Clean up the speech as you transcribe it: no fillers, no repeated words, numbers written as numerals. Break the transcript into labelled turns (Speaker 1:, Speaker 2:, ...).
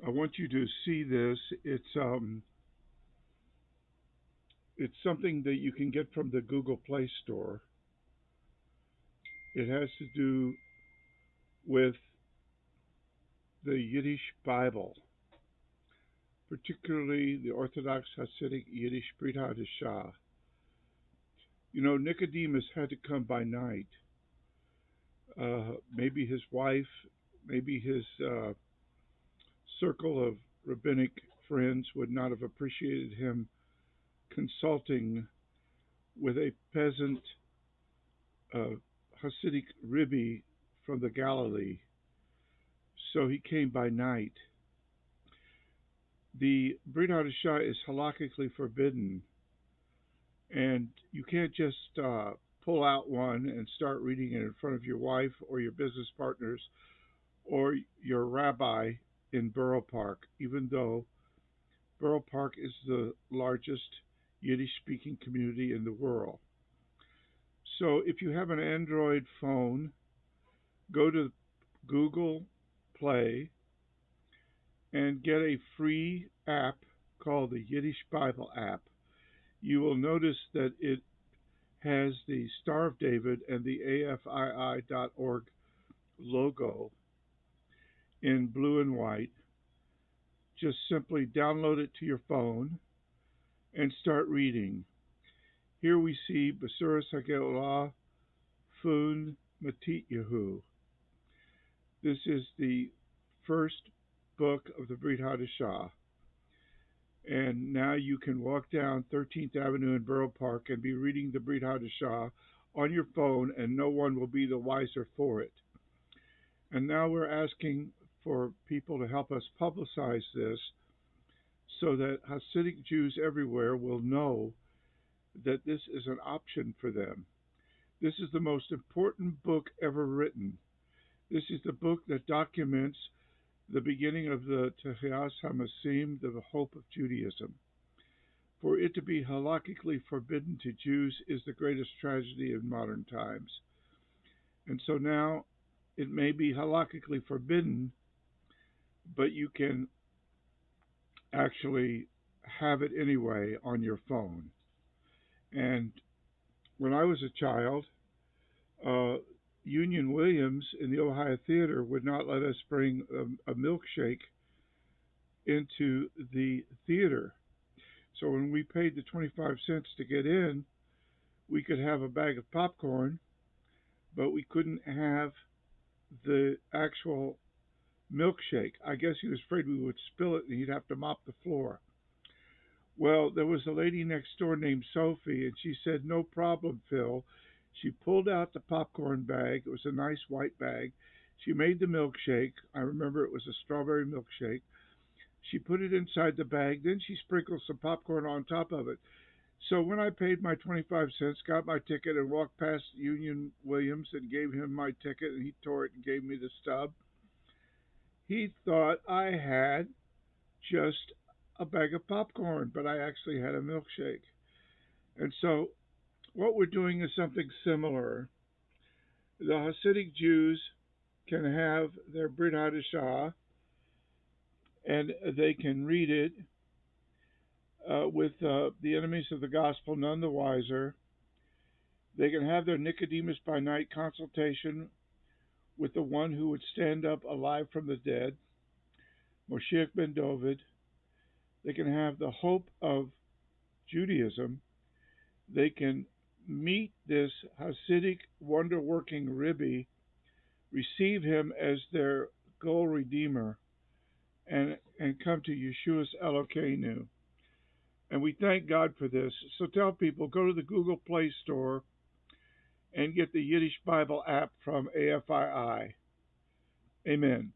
Speaker 1: I want you to see this. It's something that you can get from the Google Play Store. It has to do with the Yiddish Bible, particularly the Orthodox Hasidic Yiddish Brit Hadashah. You know, Nicodemus had to come by night. Maybe his wife, maybe his circle of rabbinic friends would not have appreciated him consulting with a peasant Hasidic Rebbe from the Galilee. So he came by night. The Brit Hadashah is halakhically forbidden, and you can't just pull out one and start reading it in front of your wife or your business partners or your rabbi in Borough Park, even though Borough Park is the largest Yiddish-speaking community in the world. So if you have an Android phone, go to Google Play and get a free app called the Yiddish Bible app. You will notice that it has the Star of David and the AFII.org logo in blue and white. Just simply download it to your phone and start reading. Here we see Basuras HaGeolah Fun Matit Yehu. This is the first book of the Brit Hadashah. And now you can walk down 13th Avenue in Borough Park and be reading the Brit Hadashah on your phone, and no one will be the wiser for it. And now we're asking for people to help us publicize this so that Hasidic Jews everywhere will know that this is an option for them. This is the most important book ever written. This is the book that documents the beginning of the Techias HaMasim, the hope of Judaism. For it to be halakhically forbidden to Jews is the greatest tragedy of modern times. And so now it may be halakhically forbidden, but you can actually have it anyway on your phone. And when I was a child, Union Williams in the Ohio Theater would not let us bring a milkshake into the theater. So when we paid the 25 cents to get in, we could have a bag of popcorn, but we couldn't have the actual milkshake. I guess he was afraid we would spill it and he'd have to mop the floor. Well, there was a lady next door named Sophie, and she said, "No problem, Phil." She pulled out the popcorn bag. It was a nice white bag. She made the milkshake. I remember it was a strawberry milkshake. She put it inside the bag. Then she sprinkled some popcorn on top of it. So when I paid my 25 cents, got my ticket, and walked past Union Williams and gave him my ticket, and he tore it and gave me the stub, he thought I had just a bag of popcorn, but I actually had a milkshake. And so what we're doing is something similar. The Hasidic Jews can have their Brit Hadashah, and they can read it with the enemies of the gospel none the wiser. They can have their Nicodemus by night consultation with the one who would stand up alive from the dead, Moshiach ben David. They can have the hope of Judaism. They can meet this Hasidic wonder-working Rebbe, receive him as their goal redeemer, and come to Yeshua's Elokeinu. And we thank God for this. So tell people, go to the Google Play Store and get the Yiddish Bible app from AFII. Amen.